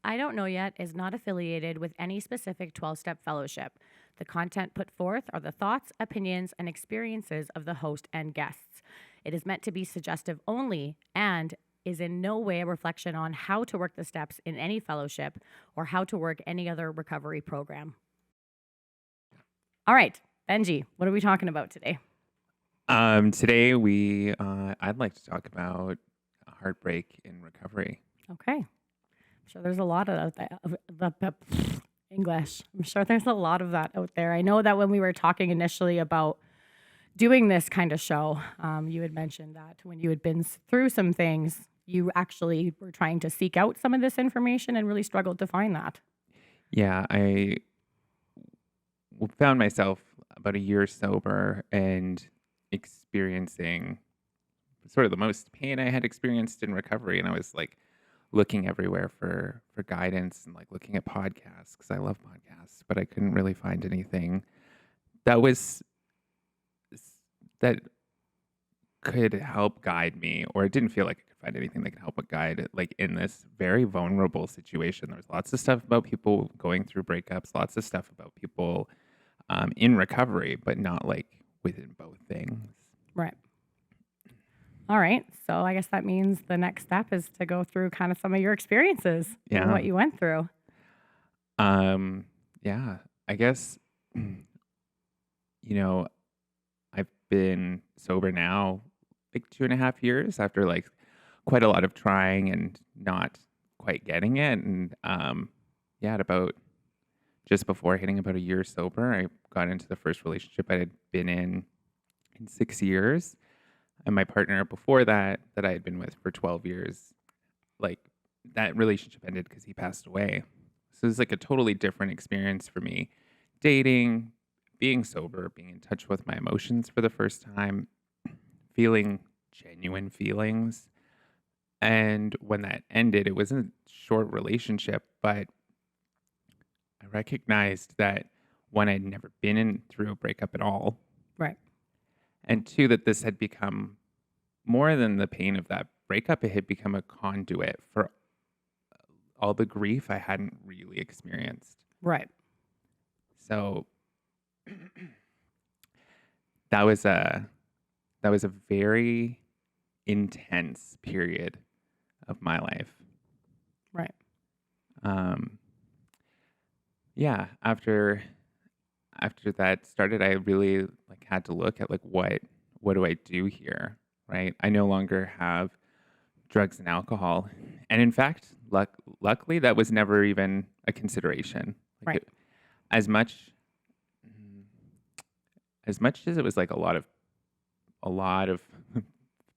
I Don't Know Yet is not affiliated with any specific 12-step fellowship. The content put forth are the thoughts, opinions, and experiences of the host and guests. It is meant to be suggestive only and is in no way a reflection on how to work the steps in any fellowship or how to work any other recovery program. All right, Benji, what are we talking about today? Today I'd like to talk about heartbreak in recovery. Okay. I'm sure there's a lot of English. I'm sure there's a lot of that out there. I know that when we were talking initially about doing this kind of show, you had mentioned that when you had been through some things, you actually were trying to seek out some of this information and really struggled to find that. Yeah, I found myself about a year sober and experiencing sort of the most pain I had experienced in recovery, and I was like looking everywhere for guidance and like looking at podcasts because I love podcasts, but I couldn't really find anything that was that could help guide me, or it didn't feel like I could find anything that could help but guide it, like in this very vulnerable situation. There was lots of stuff about people going through breakups, lots of stuff about people in recovery, but not like within both things. Right. All right. So I guess that means the next step is to go through kind of some of your experiences and Yeah. what you went through. Yeah, I guess, I've been sober now like 2.5 years after like quite a lot of trying and not quite getting it. And at about just before hitting about a year sober, I got into the first relationship I had been in 6 years. And my partner before that I had been with for 12 years, like that relationship ended because he passed away. So it was like a totally different experience for me. Dating, being sober, being in touch with my emotions for the first time, feeling genuine feelings. And when that ended, it was a short relationship, but I recognized that one, I'd never been through a breakup at all. Right. And two, that this had become more than the pain of that breakup. It had become a conduit for all the grief I hadn't really experienced. Right. So that was a very intense period of my life. Right. Yeah, after that started, I really like had to look at like what do I do here, right? I no longer have drugs and alcohol, and in fact, luckily, that was never even a consideration. Like Right. as much as it was like a lot of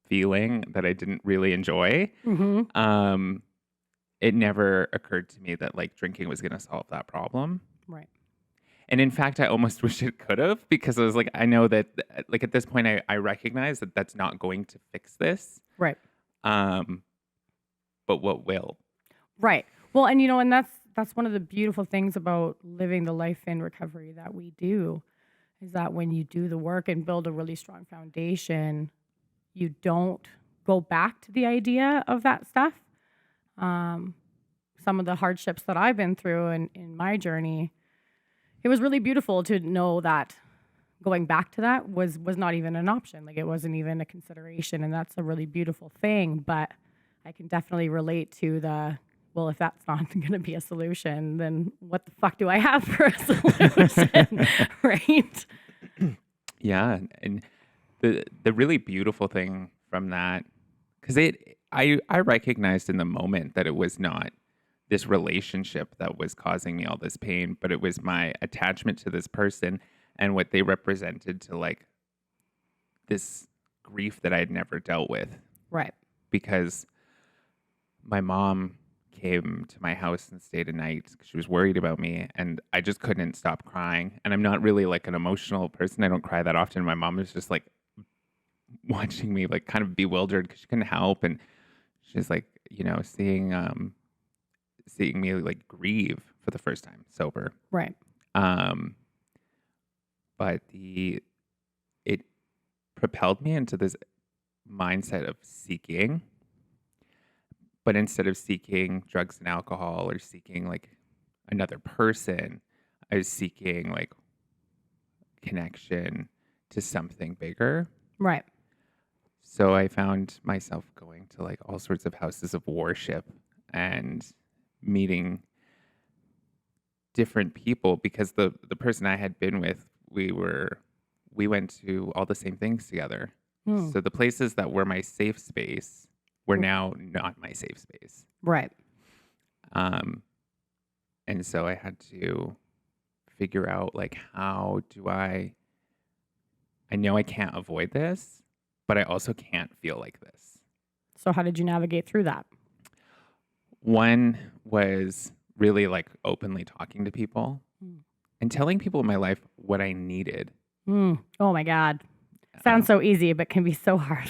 feeling that I didn't really enjoy. Mm-hmm. It never occurred to me that like drinking was going to solve that problem. Right. And in fact, I almost wish it could have, because I was like, I know that like at this point, I recognize that that's not going to fix this. Right. But what will? Right. Well, and that's one of the beautiful things about living the life in recovery that we do, is that when you do the work and build a really strong foundation, you don't go back to the idea of that stuff. Some of the hardships that I've been through in my journey, it was really beautiful to know that going back to that was not even an option. Like it wasn't even a consideration. And that's a really beautiful thing. But I can definitely relate to well, if that's not going to be a solution, then what the fuck do I have for a solution? Right? Yeah. And the really beautiful thing from that, because I recognized in the moment that it was not this relationship that was causing me all this pain, but it was my attachment to this person and what they represented to like this grief that I had never dealt with. Right. Because my mom came to my house and stayed a night because she was worried about me, and I just couldn't stop crying. And I'm not really like an emotional person. I don't cry that often. My mom was just like watching me like kind of bewildered because she couldn't help, and she's like, seeing me like grieve for the first time sober. Right. But it propelled me into this mindset of seeking. But instead of seeking drugs and alcohol or seeking like another person, I was seeking like connection to something bigger. Right. So I found myself going to like all sorts of houses of worship and meeting different people because the person I had been with, we went to all the same things together. Hmm. So the places that were my safe space were now not my safe space. Right. Um, and so I had to figure out like how do I know I can't avoid this, but I also can't feel like this. So how did you navigate through that? One was really like openly talking to people Mm. and telling people in my life what I needed. Oh my God. Sounds so easy, but can be so hard.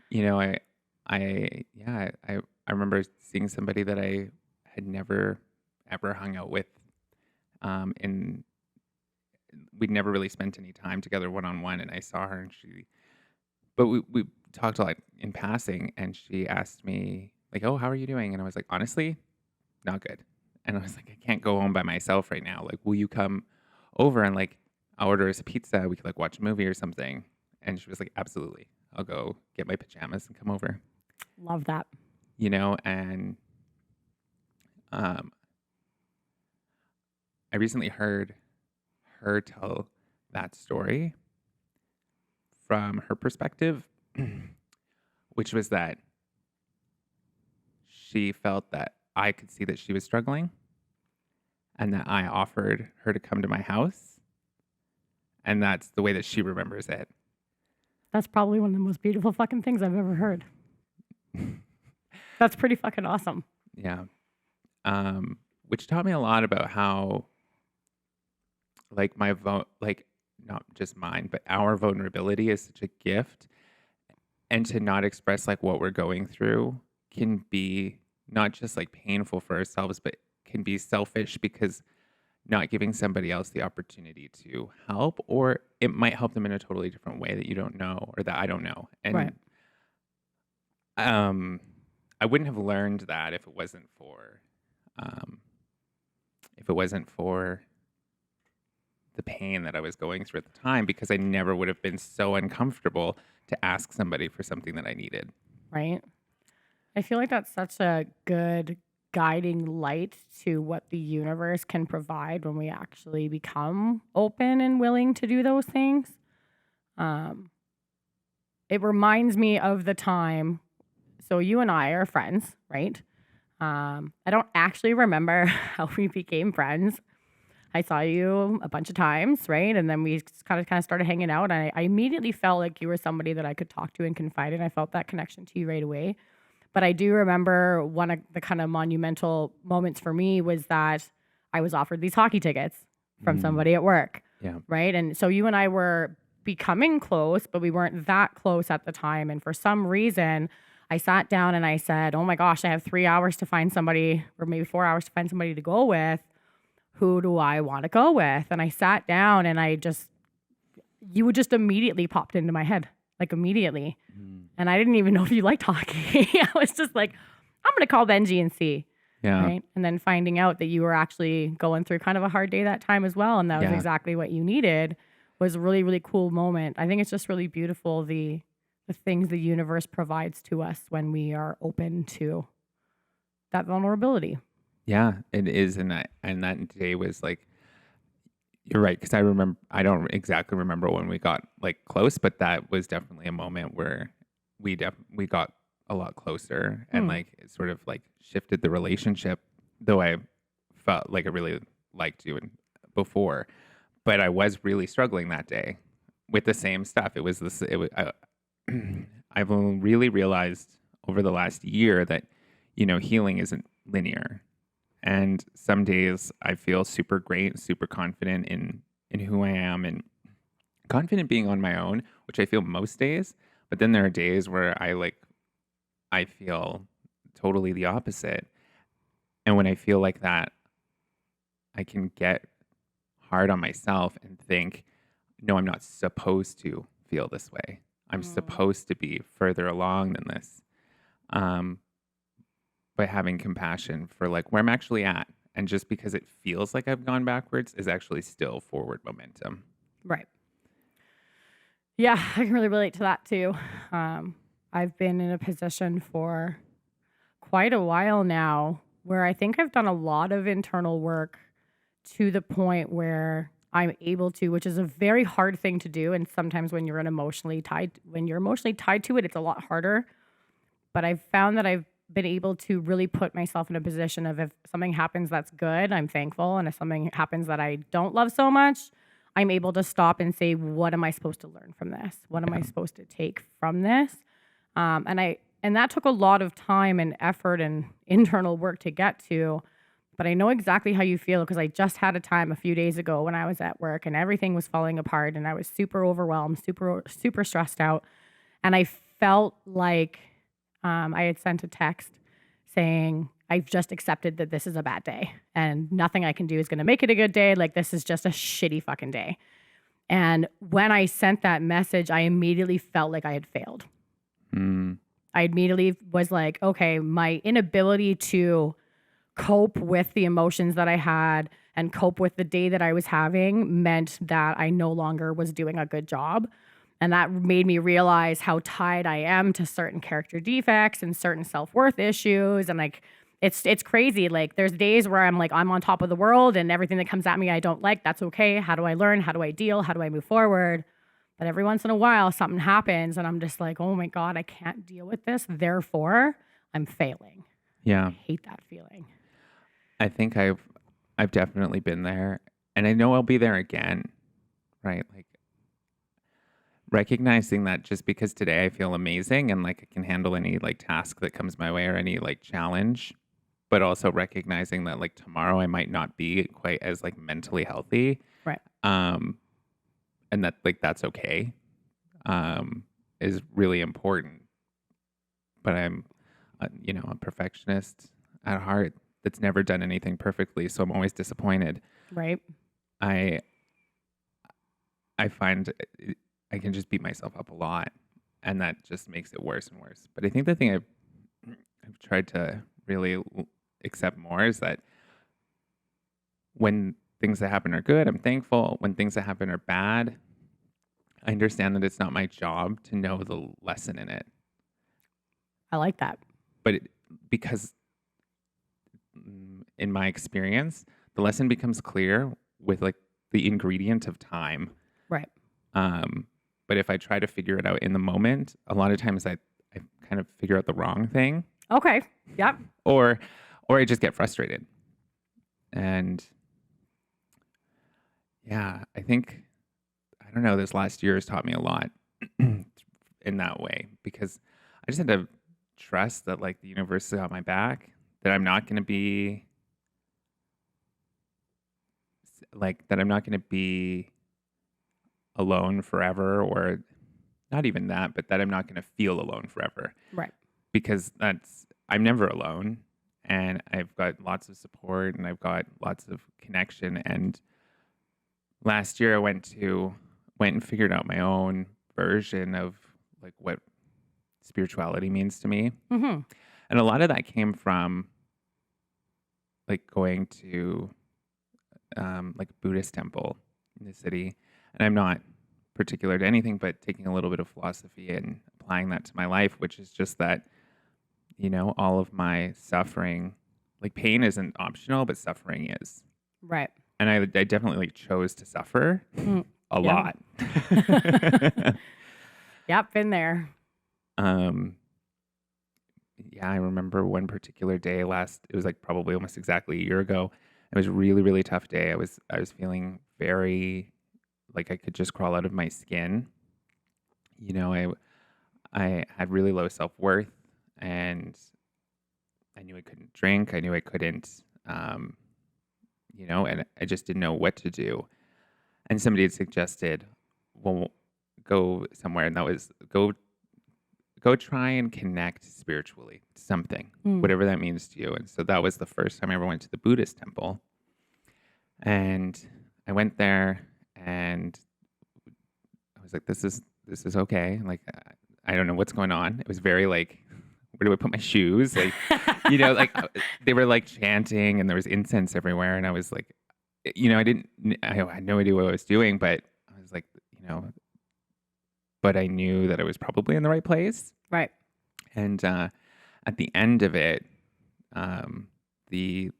You know, I remember seeing somebody that I had never ever hung out with, and we'd never really spent any time together one on one. And I saw her, and but we talked a lot in passing, and she asked me like, "Oh, how are you doing?" And I was like, "Honestly, not good." And I was like, "I can't go home by myself right now. Like, will you come over and like I'll order us a pizza. We could like watch a movie or something." And she was like, "Absolutely. I'll go get my pajamas and come over." Love that. You know, and um, I recently heard her tell that story from her perspective, which was that she felt that I could see that she was struggling and that I offered her to come to my house. And that's the way that she remembers it. That's probably one of the most beautiful fucking things I've ever heard. That's pretty fucking awesome. Yeah. Which taught me a lot about how, like, like, not just mine, but our vulnerability is such a gift. And to not express, like, what we're going through can be not just, like, painful for ourselves, but can be selfish because not giving somebody else the opportunity to help, or it might help them in a totally different way that you don't know or that I don't know. Right. And I wouldn't have learned that um, if it wasn't for the pain that I was going through at the time, because I never would have been so uncomfortable to ask somebody for something that I needed. Right. I feel like that's such a good guiding light to what the universe can provide when we actually become open and willing to do those things. It reminds me of the time. So you and I are friends, right? I don't actually remember how we became friends. I saw you a bunch of times, right? And then we kind of started hanging out. And I immediately felt like you were somebody that I could talk to and confide in. I felt that connection to you right away. But I do remember one of the kind of monumental moments for me was that I was offered these hockey tickets from somebody at work, Yeah. right? And so you and I were becoming close, but we weren't that close at the time. And for some reason, I sat down and I said, "Oh my gosh, I have 3 hours to find somebody, or maybe 4 hours to find somebody to go with. Who do I want to go with?" And I sat down and you would just immediately popped into my head, like immediately. And I didn't even know if you liked hockey. I was just like, I'm going to call Benji and see. Yeah. Right. And then finding out that you were actually going through kind of a hard day that time as well. And that was Yeah. exactly what you needed, was a really, really cool moment. I think it's just really beautiful, the things the universe provides to us when we are open to that vulnerability. Yeah, it is. And that day was like, you're right, because I don't exactly remember when we got like close, but that was definitely a moment where we got a lot closer, and like it sort of like shifted the relationship. Though I felt like I really liked you before, but I was really struggling that day with the same stuff. It was this. I've really realized over the last year that healing isn't linear. And some days I feel super great, super confident in who I am and confident being on my own, which I feel most days. But then there are days where I feel totally the opposite. And when I feel like that, I can get hard on myself and think, no, I'm not supposed to feel this way. I'm supposed to be further along than this. by having compassion for like where I'm actually at. And just because it feels like I've gone backwards is actually still forward momentum. Right. Yeah, I can really relate to that too. I've been in a position for quite a while now where I think I've done a lot of internal work to the point where I'm able to, which is a very hard thing to do. And sometimes when you're emotionally tied to it, it's a lot harder. But I've found that I've been able to really put myself in a position of if something happens that's good, I'm thankful. And if something happens that I don't love so much, I'm able to stop and say, what am I supposed to learn from this? What am I supposed to take from this? And that took a lot of time and effort and internal work to get to. But I know exactly how you feel because I just had a time a few days ago when I was at work and everything was falling apart and I was super overwhelmed, super stressed out. And I felt like I had sent a text saying, I've just accepted that this is a bad day and nothing I can do is going to make it a good day. Like, this is just a shitty fucking day. And when I sent that message, I immediately felt like I had failed. I immediately was like, okay, my inability to cope with the emotions that I had and cope with the day that I was having meant that I no longer was doing a good job. And that made me realize how tied I am to certain character defects and certain self-worth issues. And like, it's crazy. Like, there's days where I'm like, I'm on top of the world and everything that comes at me I don't like. That's okay. How do I learn? How do I deal? How do I move forward? But every once in a while, something happens and I'm just like, oh my God, I can't deal with this. Therefore, I'm failing. Yeah. I hate that feeling. I think I've definitely been there, and I know I'll be there again, right? Like recognizing that just because today I feel amazing and like I can handle any like task that comes my way or any like challenge, but also recognizing that like tomorrow I might not be quite as like mentally healthy. Right. And that like that's okay. Is really important. But I'm a perfectionist at heart that's never done anything perfectly, so I'm always disappointed. Right. I find I can just beat myself up a lot, and that just makes it worse and worse. But I think the thing I've tried to really accept more is that when things that happen are good, I'm thankful. When things that happen are bad, I understand that it's not my job to know the lesson in it. I like that. But because in my experience, the lesson becomes clear with like the ingredient of time. Right. But if I try to figure it out in the moment, a lot of times I kind of figure out the wrong thing. Okay. Yep. Or I just get frustrated. And yeah, I don't know, this last year has taught me a lot in that way because I just had to trust that like the universe is on my back, that I'm not going to be alone forever, or not even that, but that I'm not going to feel alone forever. Right. Because I'm never alone, and I've got lots of support and I've got lots of connection. And last year I went and figured out my own version of like what spirituality means to me. Mm-hmm. And a lot of that came from like going to like a Buddhist temple in the city. And I'm not particular to anything, but taking a little bit of philosophy and applying that to my life, which is just that, all of my suffering, like pain isn't optional, but suffering is. Right. And I definitely chose to suffer a lot. Yep, been there. Yeah, I remember one particular day it was like probably almost exactly a year ago. It was a really, really tough day. I was feeling very like I could just crawl out of my skin. I had really low self-worth, and I knew I couldn't drink. I knew I couldn't, and I just didn't know what to do. And somebody had suggested, well, go somewhere, and that was go try and connect spiritually to something, whatever that means to you. And so that was the first time I ever went to the Buddhist temple. And I went there and I was like, this is okay. Like, I don't know what's going on. It was very like, where do I put my shoes? Like, like they were like chanting and there was incense everywhere. And I was like, I had no idea what I was doing, but I was like, but I knew that I was probably in the right place. Right. And at the end of it, the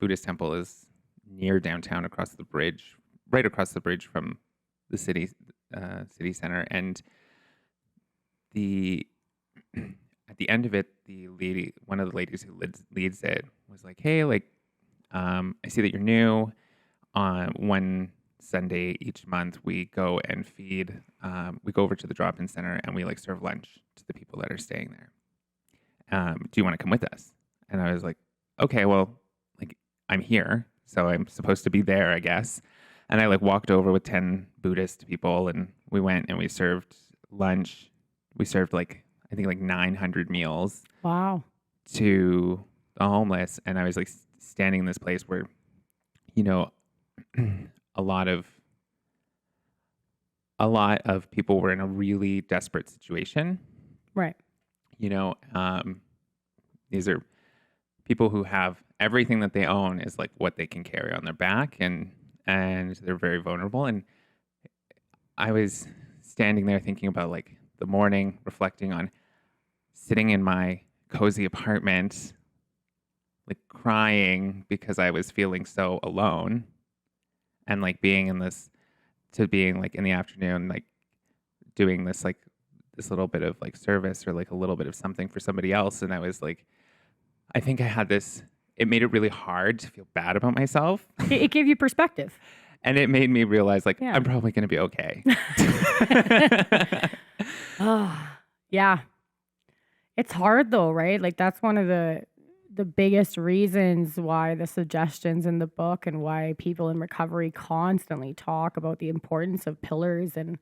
Buddhist temple is near downtown, right across the bridge from the city center. And at the end of it, one of the ladies who leads it was like, "Hey, like, I see that you're new. On one Sunday each month, we go and feed. We go over to the drop-in center and we like serve lunch to the people that are staying there. Do you want to come with us?" And I was like, "Okay, well, like, I'm here, so I'm supposed to be there, I guess." And I like walked over with 10 Buddhist people, and we went and we served lunch. We served like I think like 900 meals. Wow. To the homeless, and I was like standing in this place where, a lot of people were in a really desperate situation. Right. These are people who have everything that they own is like what they can carry on their back, and they're very vulnerable. And I was standing there thinking about like the morning, reflecting on sitting in my cozy apartment, like crying because I was feeling so alone, and like being in the afternoon, like doing this little bit of like service or like a little bit of something for somebody else. And I was like, I think I had this, it made it really hard to feel bad about myself. It gave you perspective. And it made me realize like, I'm probably going to be okay. Oh, yeah. It's hard though, right? Like that's one of the biggest reasons why the suggestions in the book and why people in recovery constantly talk about the importance of pillars and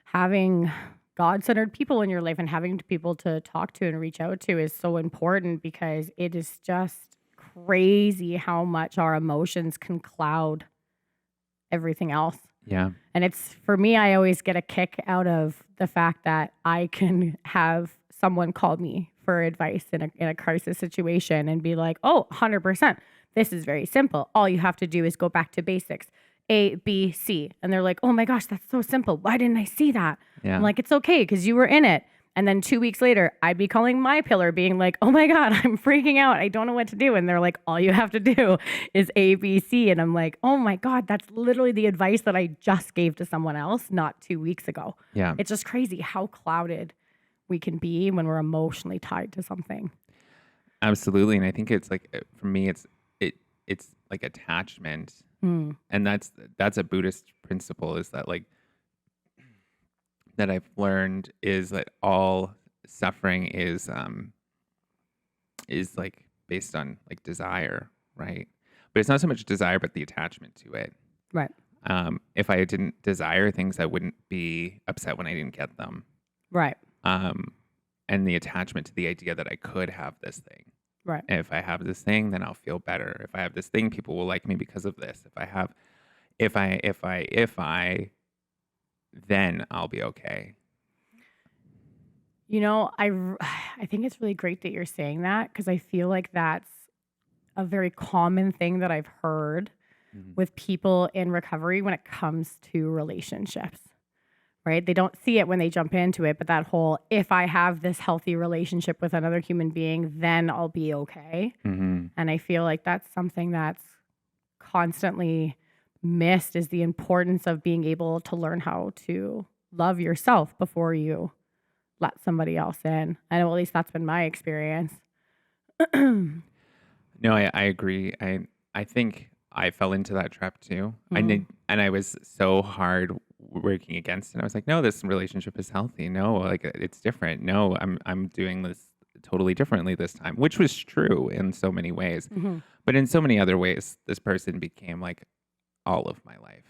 having God-centered people in your life and having people to talk to and reach out to is so important, because it is just crazy how much our emotions can cloud everything else. Yeah. And it's, for me, I always get a kick out of the fact that I can have someone call me for advice in a crisis situation and be like, "Oh, 100%. This is very simple. All you have to do is go back to basics. A, B, C." And they're like, "Oh my gosh, that's so simple. Why didn't I see that?" Yeah. I'm like, "It's okay, because you were in it." And then 2 weeks later, I'd be calling my pillar being like, "Oh my God, I'm freaking out. I don't know what to do." And they're like, "All you have to do is A, B, C." And I'm like, "Oh my God, that's literally the advice that I just gave to someone else not 2 weeks ago." Yeah. It's just crazy how clouded we can be when we're emotionally tied to something. Absolutely. And I think it's like, for me, it's like attachment. And that's a Buddhist principle, is that like, that I've learned is that all suffering is like based on like desire, right? But it's not so much desire, but the attachment to it. Right. If I didn't desire things, I wouldn't be upset when I didn't get them. Right. And the attachment to the idea that I could have this thing. Right. And if I have this thing, then I'll feel better. If I have this thing, people will like me because of this. If I, then I'll be okay. I think it's really great that you're saying that, because I feel like that's a very common thing that I've heard with people in recovery when it comes to relationships, right? They don't see it when they jump into it, but that whole, if I have this healthy relationship with another human being, then I'll be okay. Mm-hmm. And I feel like that's something that's constantly missed, is the importance of being able to learn how to love yourself before you let somebody else in. I know at least that's been my experience. No, I agree. I think I fell into that trap too. And I was so hard working against it. I was like, no, this relationship is healthy. No, like it's different. No, I'm doing this totally differently this time, which was true in so many ways. Mm-hmm. But in so many other ways, this person became like all of my life.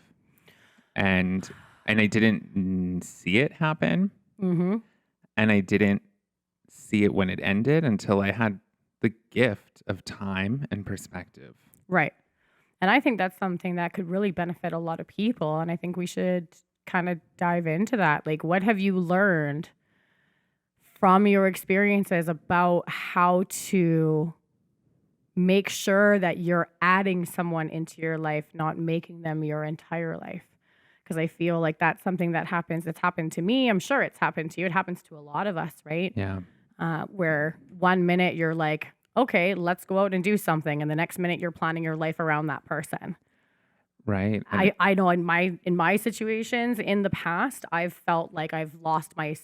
And I didn't see it happen. Mm-hmm. And I didn't see it when it ended until I had the gift of time and perspective. Right. And I think that's something that could really benefit a lot of people. And I think we should kind of dive into that. Like, what have you learned from your experiences about how to make sure that you're adding someone into your life, not making them your entire life. Because I feel like that's something that happens. It's happened to me. I'm sure it's happened to you. It happens to a lot of us, right? Yeah. Where 1 minute you're like, okay, let's go out and do something. And the next minute you're planning your life around that person. Right. And I know in my situations in the past, I've felt like I've lost my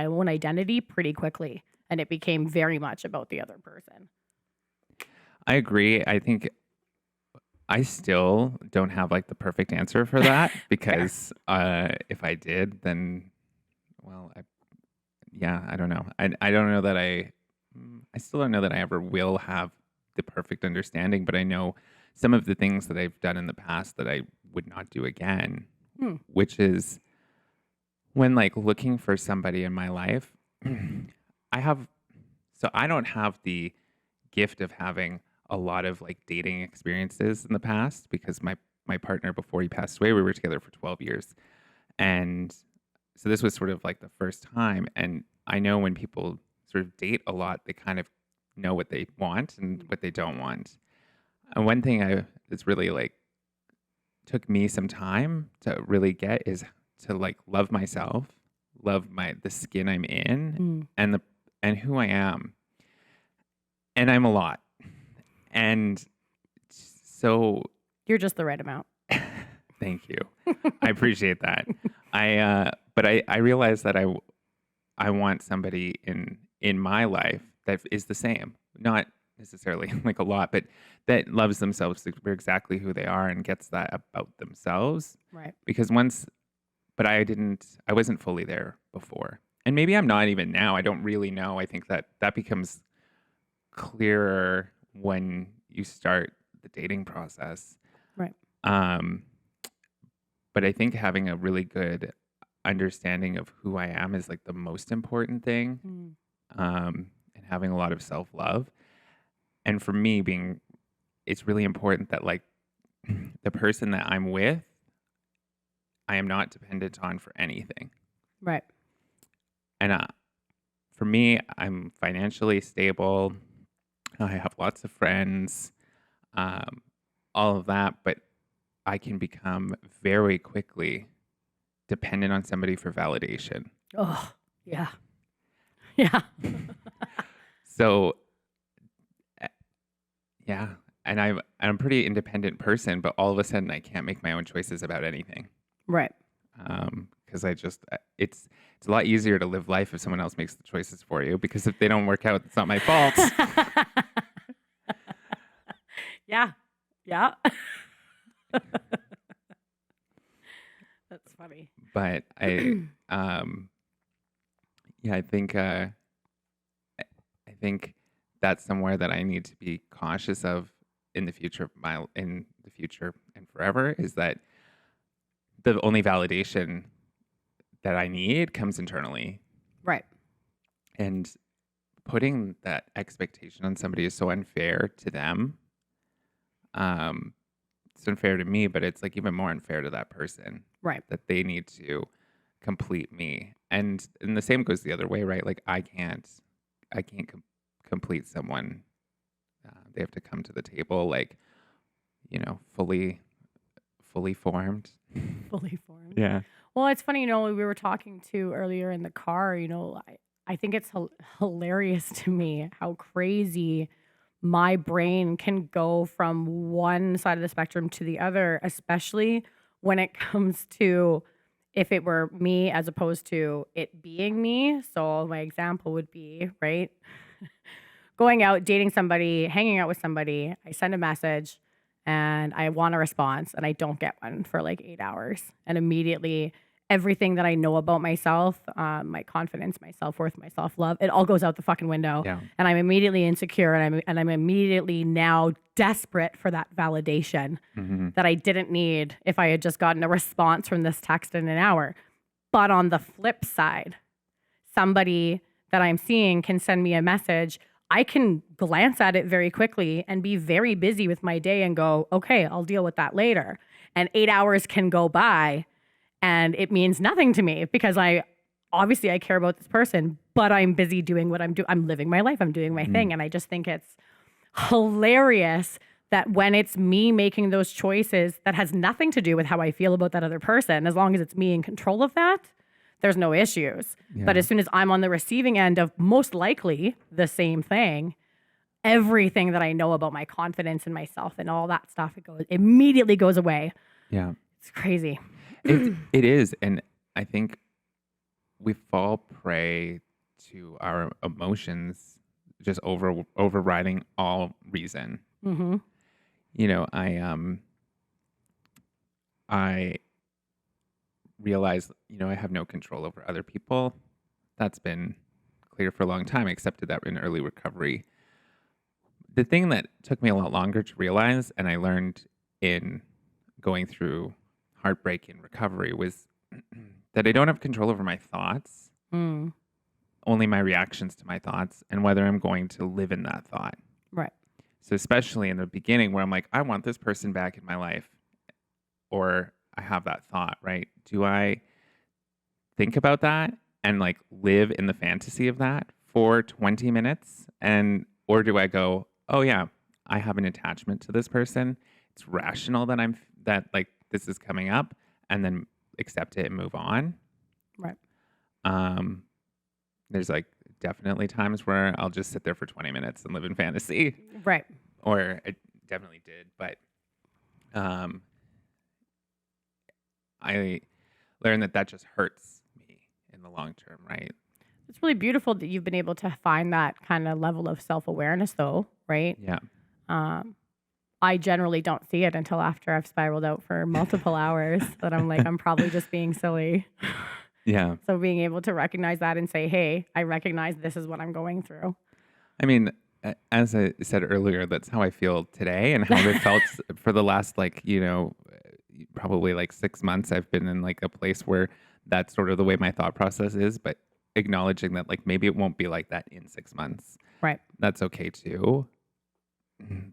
own identity pretty quickly. And it became very much about the other person. I agree. I think I still don't have like the perfect answer for that because if I did, then, well, I don't know. I don't know that I still don't know that I ever will have the perfect understanding, but I know some of the things that I've done in the past that I would not do again, which is when like looking for somebody in my life, I don't have the gift of having a lot of like dating experiences in the past because my partner before he passed away, we were together for 12 years. And so this was sort of like the first time. And I know when people sort of date a lot, they kind of know what they want and what they don't want. And one thing that's really like took me some time to really get is to like love myself, love the skin I'm in and who I am. And I'm a lot. And so you're just the right amount. Thank you. I appreciate that. But I realize that I want somebody in my life that is the same, not necessarily like a lot, but that loves themselves for exactly who they are and gets that about themselves. Right. Because but I wasn't fully there before. And maybe I'm not even now. I don't really know. I think that becomes clearer when you start the dating process. Right. But I think having a really good understanding of who I am is like the most important thing. And having a lot of self-love. And for me it's really important that like the person that I'm with, I am not dependent on for anything. Right. And for me, I'm financially stable. I have lots of friends, all of that, but I can become very quickly dependent on somebody for validation. Oh, yeah. Yeah. So, yeah. And I'm a pretty independent person, but all of a sudden I can't make my own choices about anything. Right. Because it's a lot easier to live life if someone else makes the choices for you, because if they don't work out, it's not my fault. Yeah. Yeah. That's funny. But I think that's somewhere that I need to be cautious of in the future and forever, is that the only validation that I need comes internally. Right. And putting that expectation on somebody is so unfair to them. It's unfair to me, but it's like even more unfair to that person. Right. That they need to complete me. And the same goes the other way, right? Like I can't complete someone. They have to come to the table like, fully formed. Fully formed. Yeah. Well, it's funny, we were talking to earlier in the car, I think it's hilarious to me how crazy my brain can go from one side of the spectrum to the other, especially when it comes to if it were me as opposed to it being me. So my example would be, right? Going out, dating somebody, hanging out with somebody, I send a message and I want a response and I don't get one for like 8 hours. And immediately everything that I know about myself, my confidence, my self-worth, my self-love, it all goes out the fucking window. Yeah. And I'm immediately insecure and I'm immediately now desperate for that validation that I didn't need if I had just gotten a response from this text in an hour. But on the flip side, somebody that I'm seeing can send me a message. I can glance at it very quickly and be very busy with my day and go, okay, I'll deal with that later. And 8 hours can go by and it means nothing to me because I obviously I care about this person, but I'm busy doing what I'm doing. I'm living my life. I'm doing my Mhm. thing. And I just think it's hilarious that when it's me making those choices that has nothing to do with how I feel about that other person, as long as it's me in control of that, there's no issues. But Yeah. as soon as I'm on the receiving end of most likely the same thing, everything that I know about my confidence in myself and all that stuff, immediately goes away. Yeah. It's crazy. It is. And I think we fall prey to our emotions just overriding all reason. Mm-hmm. You know, I realize, I have no control over other people. That's been clear for a long time. I accepted that in early recovery. The thing that took me a lot longer to realize, and I learned in going through heartbreak and recovery, was that I don't have control over my thoughts, Mm. only my reactions to my thoughts, and whether I'm going to live in that thought. Right. So, especially in the beginning where I'm like, I want this person back in my life, or I have that thought, right? Do I think about that and like live in the fantasy of that for 20 minutes? Or do I go, oh, yeah, I have an attachment to this person. It's rational that like this is coming up, and then accept it and move on. Right. Um, there's like definitely times where I'll just sit there for 20 minutes and live in fantasy, Right. or I definitely did. But um, I learned that just hurts me in the long term, right? It's really beautiful that you've been able to find that kind of level of self-awareness though, right? Yeah. Um, I generally don't see it until after I've spiraled out for multiple hours that I'm like, I'm probably just being silly. Yeah. So being able to recognize that and say, hey, I recognize this is what I'm going through. I mean, as I said earlier, that's how I feel today and how I've felt for the last, like, probably like 6 months. I've been in like a place where that's sort of the way my thought process is, but acknowledging that like maybe it won't be like that in 6 months. Right. That's okay too.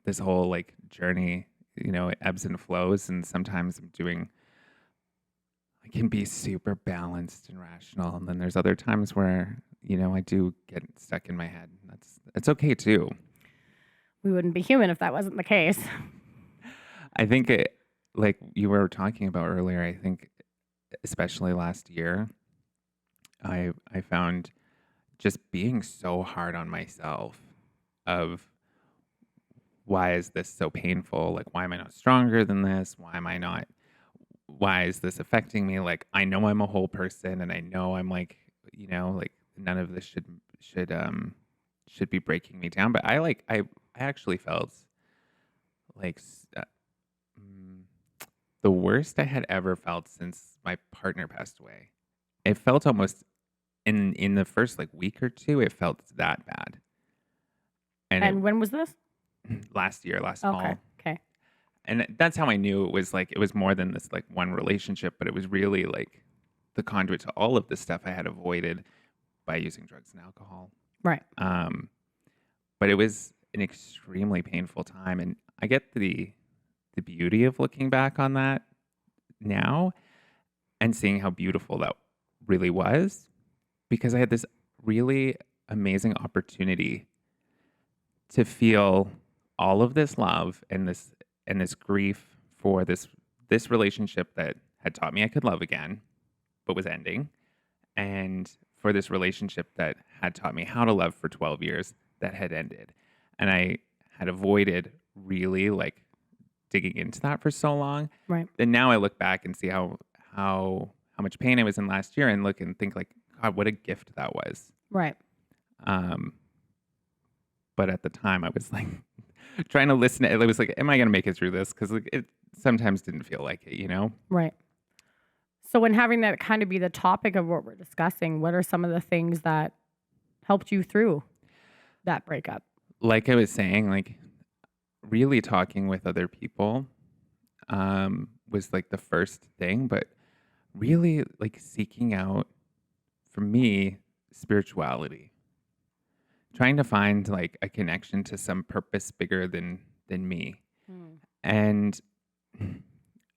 This whole like journey, it ebbs and flows. And sometimes I can be super balanced and rational. And then there's other times where, I do get stuck in my head. It's okay too. We wouldn't be human if that wasn't the case. I think like you were talking about earlier, I think especially last year, I found just being so hard on myself of why is this so painful? Like, why am I not stronger than this? Why is this affecting me? Like, I know I'm a whole person and I know I'm like, like none of this should be breaking me down. But I actually felt like mm, the worst I had ever felt since my partner passed away. It felt almost in the first like week or two, it felt that bad. And And when was this? last Okay. fall. Okay. And that's how I knew it was more than this like one relationship, but it was really like the conduit to all of the stuff I had avoided by using drugs and alcohol. Right. But it was an extremely painful time, and I get the beauty of looking back on that now and seeing how beautiful that really was, because I had this really amazing opportunity to feel all of this love and this grief for this relationship that had taught me I could love again, but was ending, and for this relationship that had taught me how to love for 12 years that had ended. And I had avoided really like digging into that for so long. Right. Then now I look back and see how much pain I was in last year and look and think like, God, what a gift that was. Right. Um, but at the time I was like trying to listen. It was like, am I going to make it through this? Because like, it sometimes didn't feel like it. Right. So when having that kind of be the topic of what we're discussing, what are some of the things that helped you through that breakup? Like I was saying, like really talking with other people was like the first thing, but really like seeking out, for me, spirituality, trying to find like a connection to some purpose bigger than me. Mm. And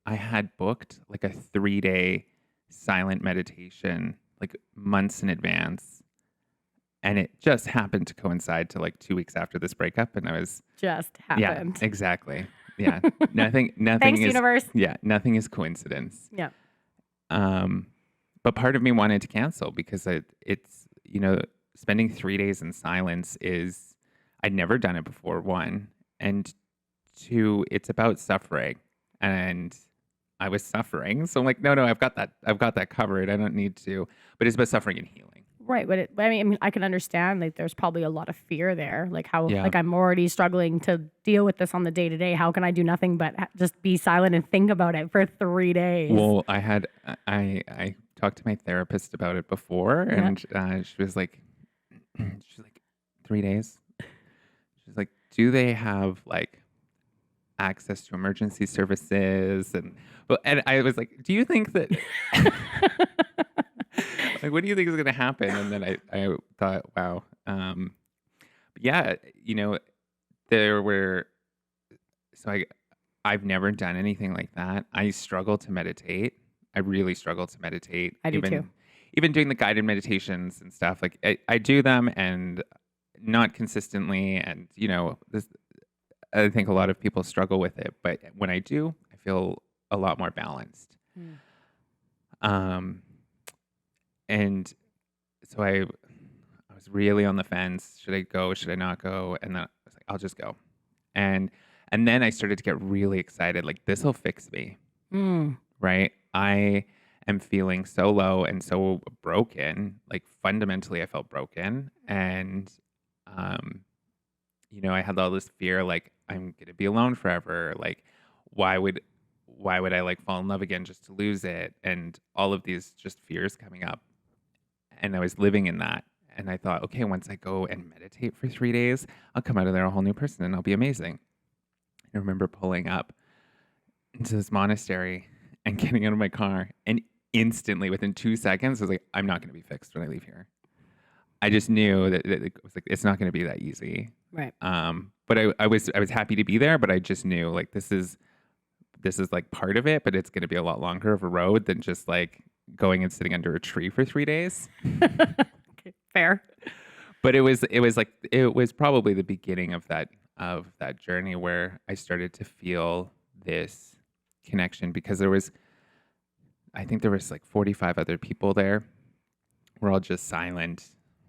I had booked like a 3-day silent meditation like months in advance. And it just happened to coincide to like 2 weeks after this breakup. And I was, Just yeah, happened. exactly. Yeah. Nothing Thanks, is, universe. yeah, nothing is coincidence. Yeah. But part of me wanted to cancel because it's, spending 3 days in silence is, I'd never done it before, one. And two, it's about suffering. And I was suffering. So I'm like, no, I've got that covered. I don't need to, but it's about suffering and healing. Right. But I mean, I can understand like there's probably a lot of fear there. Like how, Yeah. like I'm already struggling to deal with this on the day to day. How can I do nothing but just be silent and think about it for 3 days? Well, I talked to my therapist about it before, and she was like, 3 days. She's like, do they have like access to emergency services? And I was like, do you think that like, what do you think is going to happen? And then I thought, wow, but yeah, there were, so I've never done anything like that. I struggle to meditate. I really struggle to meditate. I do too. Even doing the guided meditations and stuff, like I do them and not consistently. And, I think a lot of people struggle with it. But when I do, I feel a lot more balanced. And so I was really on the fence. Should I go? Should I not go? And then I was like, I'll just go. And then I started to get really excited. Like, this will fix me. Right? I am feeling so low and so broken. Like, fundamentally, I felt broken. And, I had all this fear, like, I'm going to be alone forever. Like, why would I like fall in love again just to lose it? And all of these just fears coming up. And I was living in that. And I thought, okay, once I go and meditate for 3 days, I'll come out of there a whole new person and I'll be amazing. I remember pulling up into this monastery and getting out of my car, and instantly, within 2 seconds, I was like, I'm not going to be fixed when I leave here. I just knew that it was like, it's not going to be that easy. Right. But I was happy to be there, but I just knew like this is like part of it, but it's going to be a lot longer of a road than just like going and sitting under a tree for 3 days. Okay, fair. But it was probably the beginning of that journey where I started to feel this connection, because I think there was like 45 other people there. We're all just silent,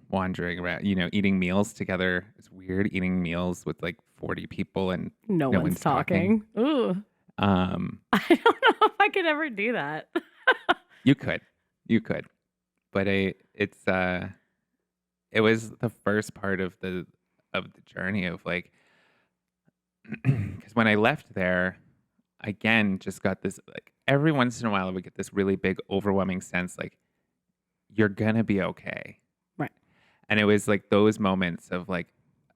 wandering around, eating meals together. It's weird eating meals with like 40 people and no one's talking. Ooh. I don't know if I could ever do that. You could, but it was the first part of the journey of like, because when I left there, again, just got this, like, every once in a while I would get this really big, overwhelming sense, like, you're gonna be okay. Right. And it was like those moments of like,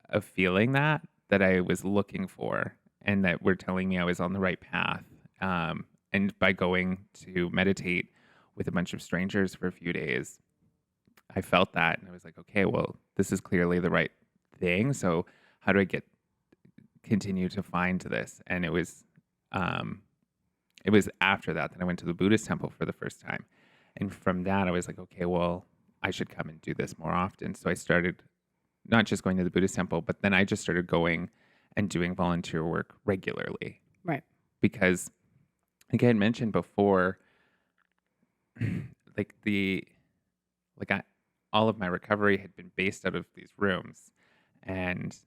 of feeling that I was looking for, and that were telling me I was on the right path. And by going to meditate with a bunch of strangers for a few days, I felt that, and I was like, okay, well, this is clearly the right thing. So how do I continue to find this? And it was after that I went to the Buddhist temple for the first time. And from that, I was like, okay, well, I should come and do this more often. So I started not just going to the Buddhist temple, but then I just started going and doing volunteer work regularly. Right. Because, like I had mentioned before, all of my recovery had been based out of these rooms, and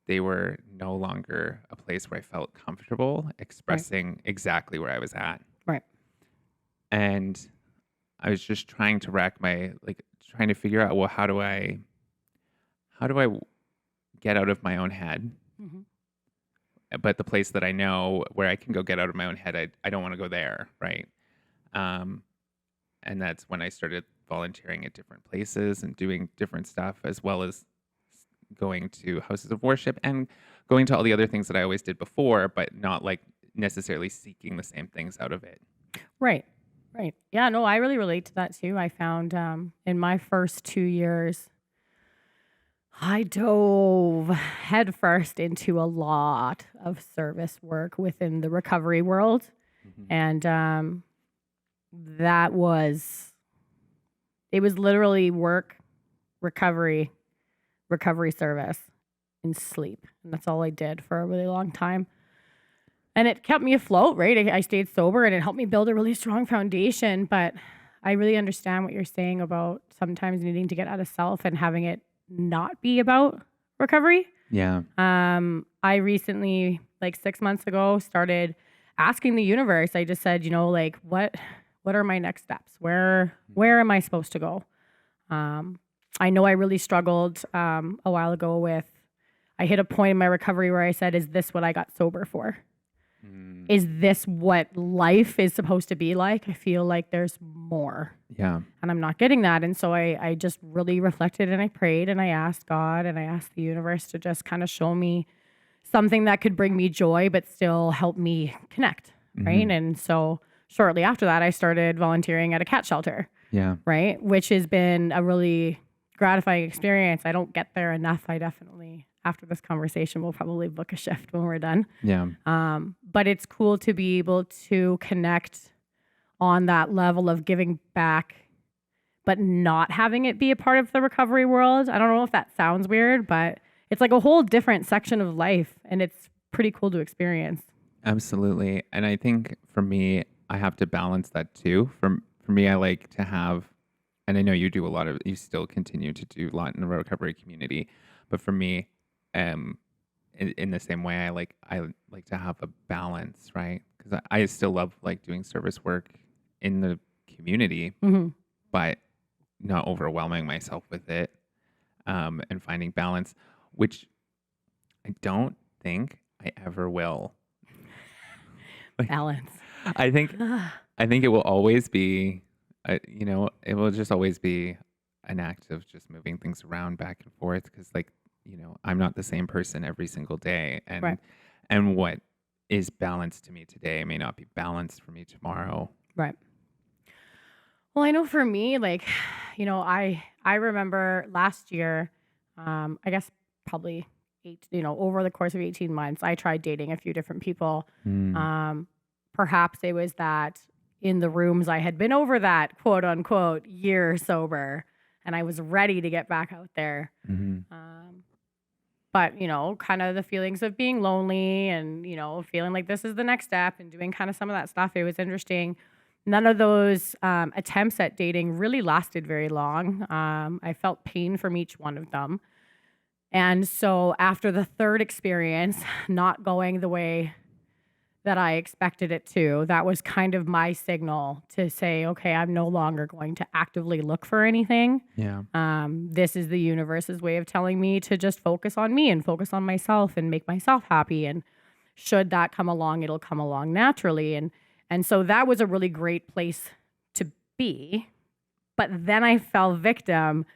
they were no longer a place where I felt comfortable expressing exactly where I was at. Right. And I was just trying to trying to figure out, well, how do I get out of my own head? Mm-hmm. But the place that I know where I can go get out of my own head, I don't want to go there. Right. And that's when I started volunteering at different places and doing different stuff, as well as going to houses of worship and going to all the other things that I always did before, but not like necessarily seeking the same things out of it. Right. Right. Yeah, no, I really relate to that too. I found in my first 2 years, I dove headfirst into a lot of service work within the recovery world. Mm-hmm. And that was It was literally work, recovery service, and sleep. And that's all I did for a really long time. And it kept me afloat, right? I stayed sober and it helped me build a really strong foundation. But I really understand what you're saying about sometimes needing to get out of self and having it not be about recovery. Yeah. I recently, like 6 months ago, started asking the universe. I just said, like, what are my next steps? Where am I supposed to go? I know I really struggled a while ago with, I hit a point in my recovery where I said, is this what I got sober for? Is this what life is supposed to be like? I feel like there's more. Yeah. And I'm not getting that. And so I just really reflected and I prayed and I asked God and I asked the universe to just kind of show me something that could bring me joy, but still help me connect. Right. And so shortly after that, I started volunteering at a cat shelter. Yeah. Right. Which has been a really gratifying experience. I don't get there enough. I definitely, after this conversation, we'll probably book a shift when we're done. Yeah. But it's cool to be able to connect on that level of giving back, but not having it be a part of the recovery world. I don't know if that sounds weird, but it's like a whole different section of life, and it's pretty cool to experience. Absolutely. And I think for me, I have to balance that too. For me, I like to have, and I know you do you still continue to do a lot in the recovery community, but for me, in the same way, I like to have a balance, right? Because I still love like doing service work in the community, but not overwhelming myself with it, and finding balance, which I don't think I ever will. Balance. I think it will always be, it will just always be an act of just moving things around back and forth because, like, I'm not the same person every single day, and Right. and what is balanced to me today may not be balanced for me tomorrow. Right. Well, I know for me, like, I remember last year, I guess probably over the course of 18 months, I tried dating a few different people. Perhaps it was that in the rooms I had been over that quote unquote year sober and I was ready to get back out there. But, kind of the feelings of being lonely and, feeling like this is the next step and doing kind of some of that stuff. It was interesting. None of those attempts at dating really lasted very long. I felt pain from each one of them. And so after the third experience, not going the way that I expected it to, that was kind of my signal to say, okay, I'm no longer going to actively look for anything. Yeah. This is the universe's way of telling me to just focus on me and focus on myself and make myself happy. And should that come along, it'll come along naturally. And so that was a really great place to be. But then I fell victim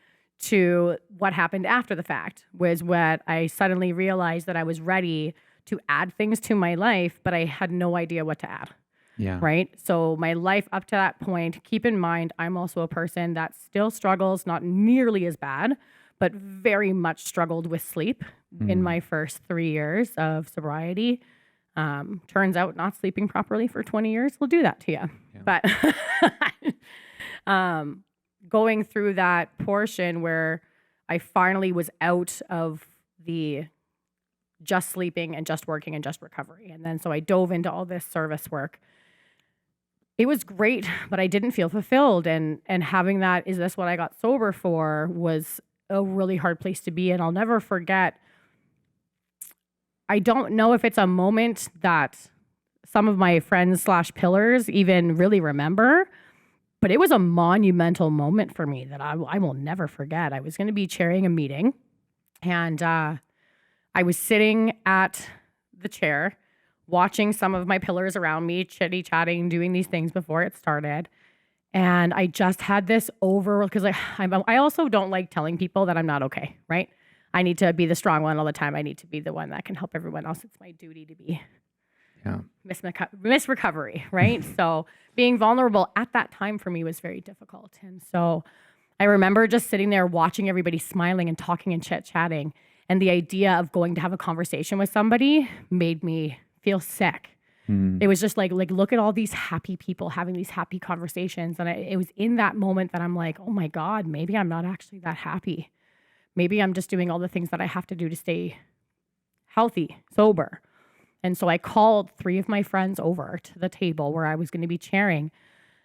to what happened after the fact, was what I suddenly realized that I was ready to add things to my life, but I had no idea what to add. Yeah. Right. So my life up to that point, keep in mind, I'm also a person that still struggles, not nearly as bad, but very much struggled with sleep in my first 3 years of sobriety. Turns out not sleeping properly for 20 years will do that to you. Yeah. But going through that portion where I finally was out of the just sleeping and just working and just recovery. And then so I dove into all this service work. It was great, but I didn't feel fulfilled. And having that, is this what I got sober for, was a really hard place to be. And I'll never forget, I don't know if it's a moment that some of my friends / pillars even really remember, but it was a monumental moment for me that I will never forget. I was going to be chairing a meeting, and I was sitting at the chair watching some of my pillars around me, chitty-chatting, doing these things before it started. And I just had this because I also don't like telling people that I'm not okay, right? I need to be the strong one all the time. I need to be the one that can help everyone else. It's my duty to be Miss Recovery, right? So being vulnerable at that time for me was very difficult. And so I remember just sitting there watching everybody smiling and talking and chit-chatting. And the idea of going to have a conversation with somebody made me feel sick. Mm. It was just like look at all these happy people having these happy conversations. And it was in that moment that I'm like, oh my God, maybe I'm not actually that happy. Maybe I'm just doing all the things that I have to do to stay healthy, sober. And so I called 3 of my friends over to the table where I was going to be chairing.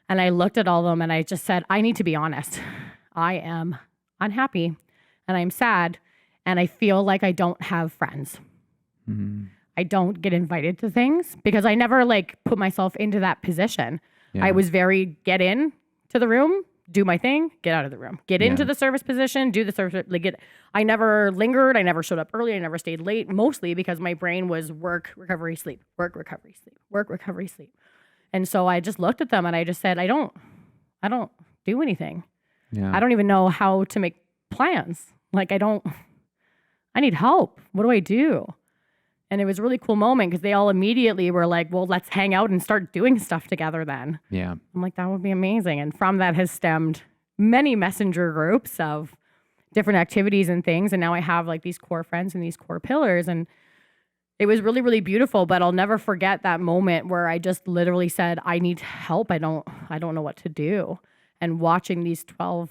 And I looked at all of them and I just said, I need to be honest. I am unhappy and I'm sad. And I feel like I don't have friends. Mm. I don't get invited to things because I never like put myself into that position. Yeah. I was very get in to the room, do my thing, get out of the room, get into Yeah. the service position, do the service. I never lingered. I never showed up early. I never stayed late, mostly because my brain was work, recovery, sleep, work, recovery, sleep, work, recovery, sleep. And so I just looked at them and I just said, I don't do anything. Yeah. I don't even know how to make plans. Like I need help. What do I do? And it was a really cool moment because they all immediately were like, well, let's hang out and start doing stuff together then. Yeah. I'm like, that would be amazing. And from that has stemmed many messenger groups of different activities and things. And now I have like these core friends and these core pillars. And it was really, really beautiful. But I'll never forget that moment where I just literally said, I need help. I don't know what to do. And watching these 12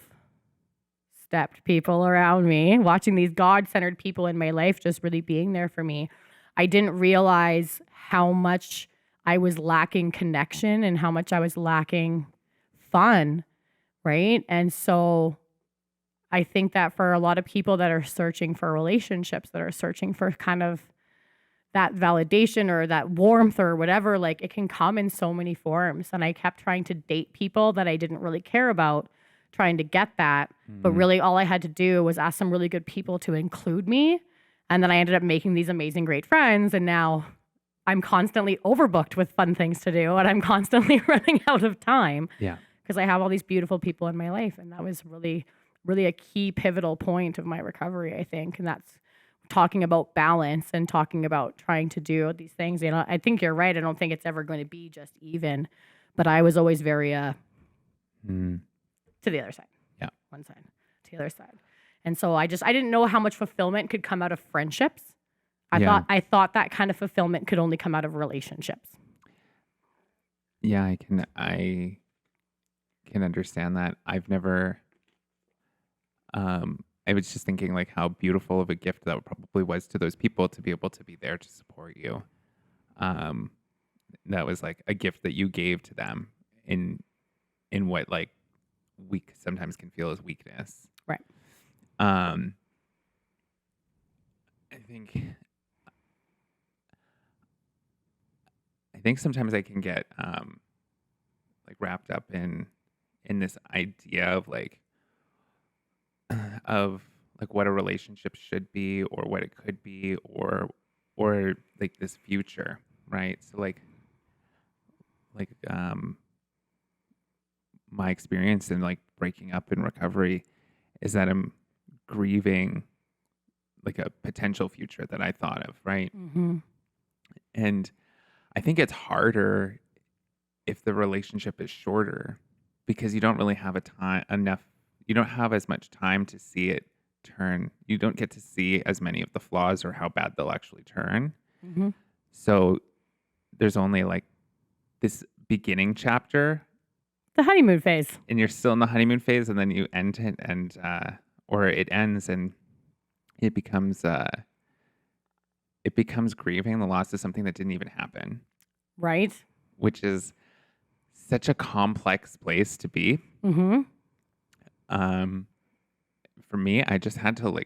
stepped people around me, watching these God-centered people in my life just really being there for me, I didn't realize how much I was lacking connection and how much I was lacking fun, right? And so I think that for a lot of people that are searching for relationships, that are searching for kind of that validation or that warmth or whatever, like it can come in so many forms. And I kept trying to date people that I didn't really care about, trying to get that. But really all I had to do was ask some really good people to include me. And then I ended up making these amazing, great friends. And now I'm constantly overbooked with fun things to do. And I'm constantly running out of time Yeah. because I have all these beautiful people in my life. And that was really, really a key pivotal point of my recovery, I think. And that's talking about balance and talking about trying to do these things. You know, I think you're right. I don't think it's ever going to be just even. But I was always very to the other side. Yeah. One side to the other side. And so I didn't know how much fulfillment could come out of friendships. I thought that kind of fulfillment could only come out of relationships. Yeah, I can understand that. I've never I was just thinking like how beautiful of a gift that probably was to those people to be able to be there to support you. That was like a gift that you gave to them in what like we sometimes can feel as weakness. Right. I think sometimes I can get like wrapped up in this idea of like what a relationship should be or what it could be or like this future, right? So like my experience in like breaking up in recovery is that I'm grieving like a potential future that I thought of, right? Mm-hmm. And I think it's harder if the relationship is shorter because you don't really have you don't have as much time to see it turn. You don't get to see as many of the flaws or how bad they'll actually turn. Mm-hmm. So there's only like this beginning chapter. The honeymoon phase. And you're still in the honeymoon phase and then you end it or it ends and it becomes grieving the loss of something that didn't even happen. Right. Which is such a complex place to be. Mm-hmm. For me, I just had to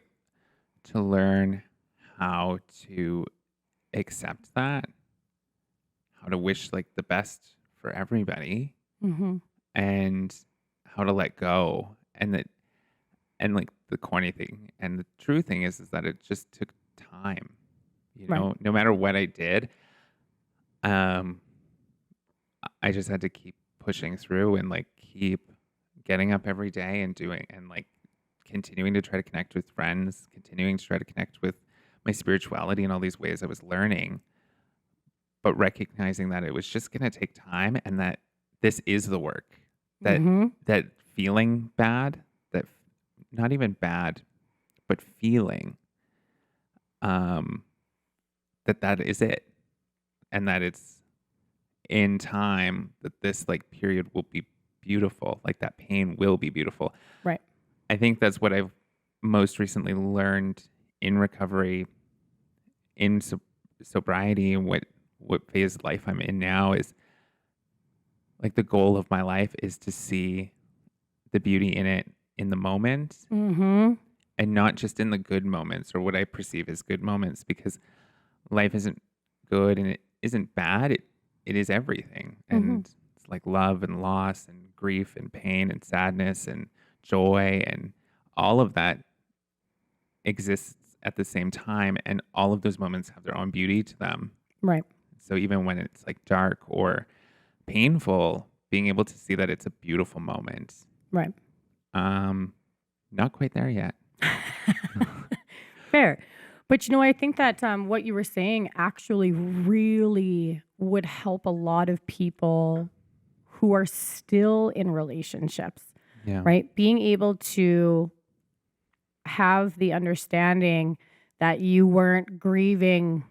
learn how to accept that, how to wish like the best for everybody, and how to let go. And like the corny thing and the true thing is that it just took time. You know, no matter what I did, I just had to keep pushing through and like keep getting up every day and doing and like continuing to try to connect with friends, continuing to try to connect with my spirituality in all these ways I was learning, but recognizing that it was just going to take time and that this is the work, that that feeling bad, that not even bad, but feeling that is it, and that it's in time that this like period will be beautiful, like that pain will be beautiful. Right. I think that's what I've most recently learned in recovery, in sobriety, and what phase of life I'm in now is like the goal of my life is to see the beauty in it in the moment, Mm-hmm. and not just in the good moments or what I perceive as good moments, because life isn't good and it isn't bad. It is everything. Mm-hmm. And it's like love and loss and grief and pain and sadness and joy, and all of that exists at the same time. And all of those moments have their own beauty to them. Right. So even when it's like dark or painful, being able to see that it's a beautiful moment. Right. Not quite there yet. Fair. But I think that what you were saying actually really would help a lot of people who are still in relationships, Yeah. right? Being able to have the understanding that you weren't grieving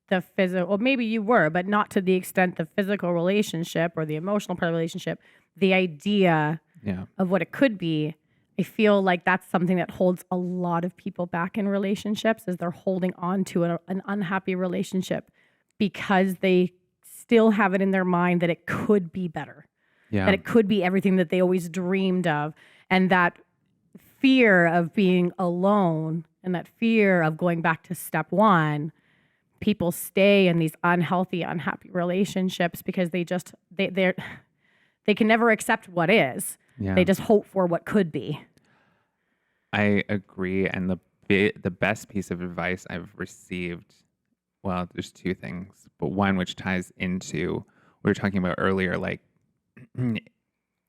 the physical, or maybe you were, but not to the extent the physical relationship or the emotional part of the relationship, the idea Yeah. of what it could be. I feel like that's something that holds a lot of people back in relationships, is they're holding on to an unhappy relationship because they still have it in their mind that it could be better, Yeah. that it could be everything that they always dreamed of. And that fear of being alone and that fear of going back to step one, people stay in these unhealthy, unhappy relationships because they can never accept what is. Yeah. They just hope for what could be. I agree. And the best piece of advice I've received, well, there's two things, but one which ties into what we were talking about earlier, like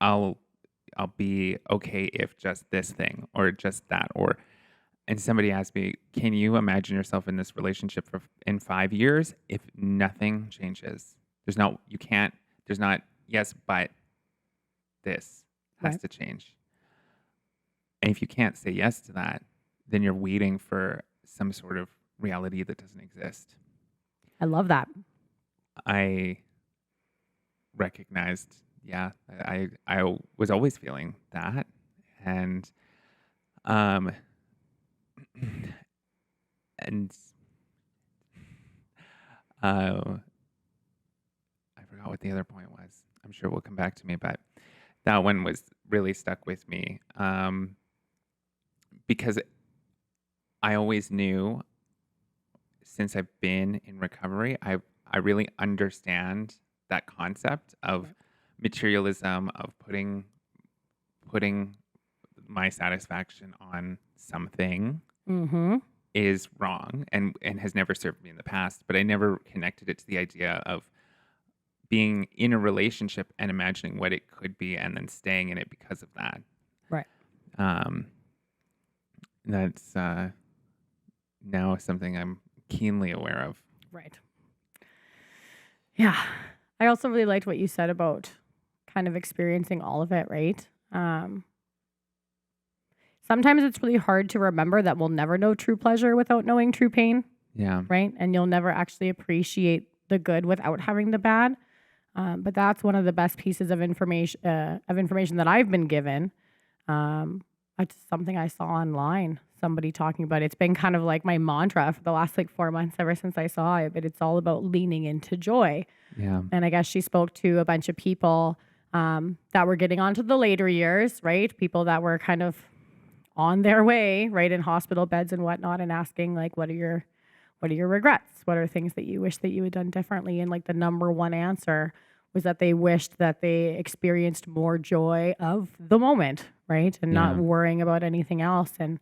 I'll be okay if just this thing or just that, and somebody asked me, can you imagine yourself in this relationship in 5 years if nothing changes? There's not, yes, but this has Right. to change. And if you can't say yes to that, then you're waiting for some sort of reality that doesn't exist. I love that. I recognized, yeah, I was always feeling that. And um and uh I forgot what the other point was. I'm sure it will come back to me, but that one was really stuck with me. Because I always knew, since I've been in recovery, I really understand that concept of materialism, of putting my satisfaction on something Mm-hmm. is wrong, and has never served me in the past. But I never connected it to the idea of being in a relationship and imagining what it could be and then staying in it because of that. Right. Um, that's now something I'm keenly aware of. Right. Yeah. I also really liked what you said about kind of experiencing all of it, right? Sometimes it's really hard to remember that we'll never know true pleasure without knowing true pain, Yeah. right? And you'll never actually appreciate the good without having the bad. But that's one of the best pieces of information that I've been given. It's something I saw online, somebody talking about it. It's been kind of like my mantra for the last 4 months ever since I saw it, but it's all about leaning into joy. Yeah. And I guess she spoke to a bunch of people that were getting onto the later years, right? People that were kind of on their way, right, in hospital beds and whatnot, and asking what are your regrets? What are things that you wish that you had done differently? And the number one answer was that they wished that they experienced more joy of the moment, right? And not Yeah. worrying about anything else. And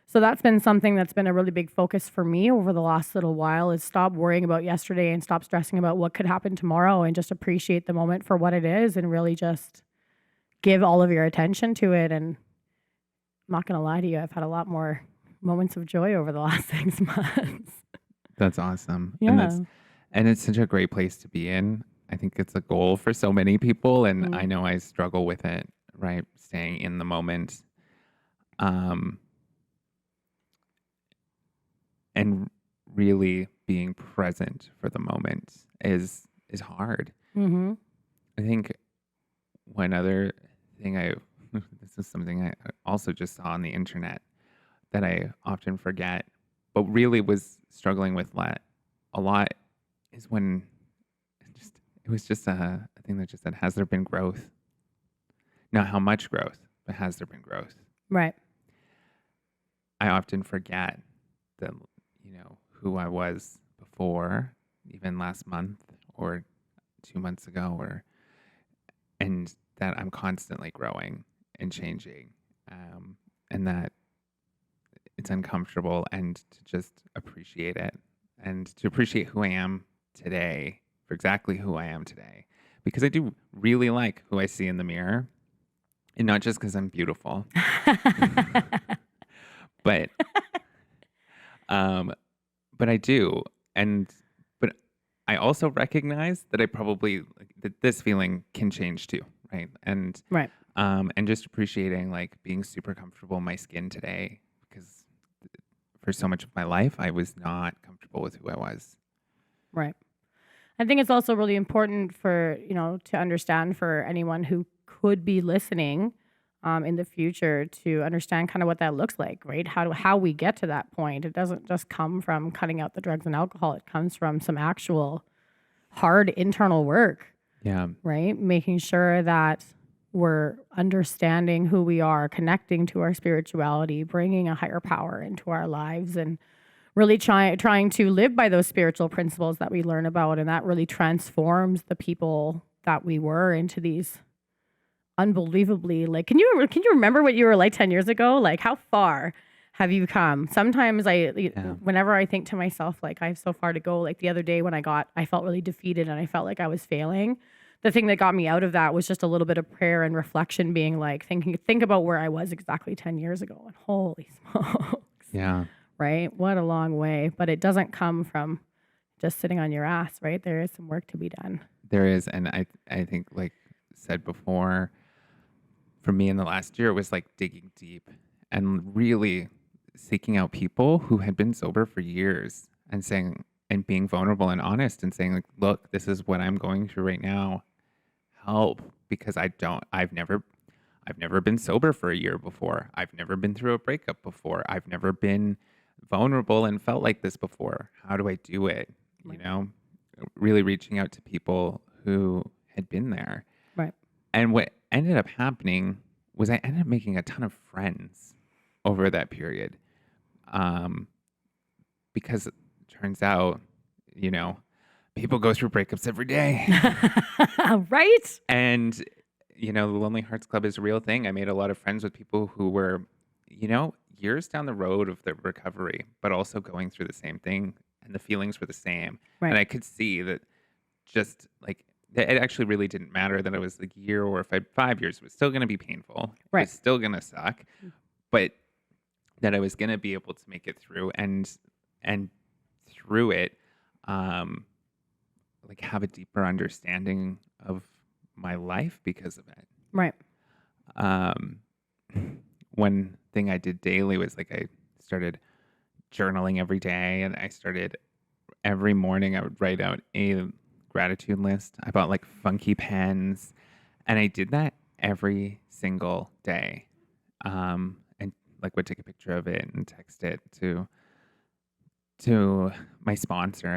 so that's been something that's been a really big focus for me over the last little while, is stop worrying about yesterday and stop stressing about what could happen tomorrow, and just appreciate the moment for what it is, and really just give all of your attention to it. And I'm not going to lie to you, I've had a lot more moments of joy over the last 6 months. That's awesome. Yeah. And it's such a great place to be in. I think it's a goal for so many people, and I know I struggle with it, right? Staying in the moment. And really being present for the moment is hard. Mm-hmm. I think one other thing this is something I also just saw on the internet that I often forget, but really was struggling with a lot is when it was just a thing that just said, has there been growth? Not how much growth, but has there been growth? Right. I often forget that, who I was before, even last month or 2 months ago, and that I'm constantly growing and changing, and that it's uncomfortable, and to just appreciate it and to appreciate who I am today for exactly who I am today, because I do really like who I see in the mirror, and not just because I'm beautiful, but um, but I do, but I also recognize that that this feeling can change too, right? Right. And just appreciating like being super comfortable in my skin today, because for so much of my life I was not comfortable with who I was. Right. I think it's also really important for, to understand for anyone who could be listening in the future to understand kind of what that looks like, right? How we get to that point. It doesn't just come from cutting out the drugs and alcohol. It comes from some actual hard internal work, Yeah. right? Making sure that we're understanding who we are, connecting to our spirituality, bringing a higher power into our lives, and really trying to live by those spiritual principles that we learn about. And that really transforms the people that we were into these unbelievably, like, can you remember what you were like 10 years ago? Like, how far have you come? Sometimes whenever I think to myself, like, I have so far to go, like the other day when I felt really defeated and I felt like I was failing. The thing that got me out of that was just a little bit of prayer and reflection, being like, think about where I was exactly 10 years ago. And holy smokes. Yeah. Right? What a long way. But it doesn't come from just sitting on your ass, right? There is some work to be done. There is, and I think, like said before, for me in the last year, it was like digging deep and really seeking out people who had been sober for years and saying, and being vulnerable and honest and saying, like, look, this is what I'm going through right now. Help, because I've never been sober for a year before. I've never been through a breakup before. I've never been vulnerable and felt like this before. How do I do it? Right. Really reaching out to people who had been there. Right. And what ended up happening was I ended up making a ton of friends over that period. Because it turns out, people go through breakups every day. Right? And, the Lonely Hearts Club is a real thing. I made a lot of friends with people who were, years down the road of their recovery, but also going through the same thing, and the feelings were the same. Right. And I could see that just like, it actually really didn't matter that it was like a year or 5 years. It was still going to be painful. Right. It was still going to suck, but that I was going to be able to make it through, and through it, like have a deeper understanding of my life because of it. Right. One thing I did daily was like I started journaling every day, and I started every morning I would write out a gratitude list. I bought like funky pens, and I did that every single day. And like would take a picture of it and text it to my sponsor,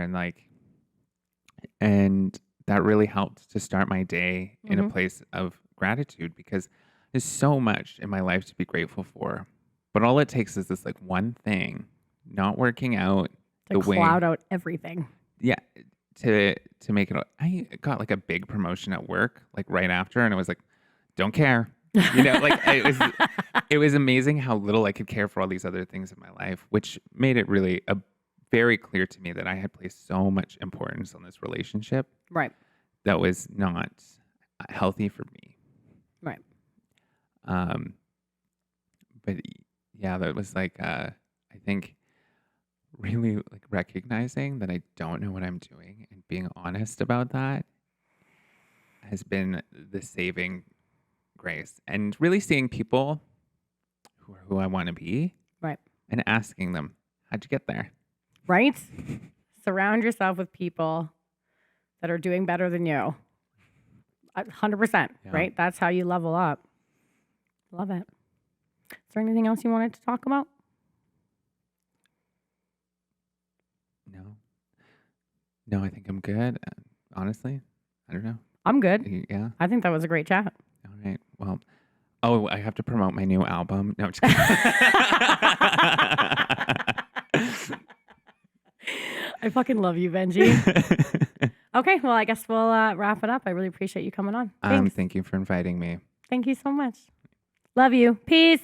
and that really helped to start my day in a place of gratitude, because there's so much in my life to be grateful for. But all it takes is this like one thing, not working out to cloud out everything. Yeah, to make it. I got like a big promotion at work like right after, and it was like, don't care. Like it was amazing how little I could care for all these other things in my life, which made it really very clear to me that I had placed so much importance on this relationship. Right. That was not healthy for me. Right. But yeah, that was like, I think really like recognizing that I don't know what I'm doing and being honest about that has been the saving grace, and really seeing people who I want to be. Right. And asking them, how'd you get there? Right. Surround yourself with people that are doing better than you. 100%, Yeah. right? That's how you level up. Love it. Is there anything else you wanted to talk about? No, I think I'm good. Honestly, I don't know. I'm good. Yeah. I think that was a great chat. All right. Well, I have to promote my new album. No, I'm just kidding. I fucking love you, Benji. Okay, well, I guess we'll wrap it up. I really appreciate you coming on. Thanks. Thank you for inviting me. Thank you so much. Love you. Peace.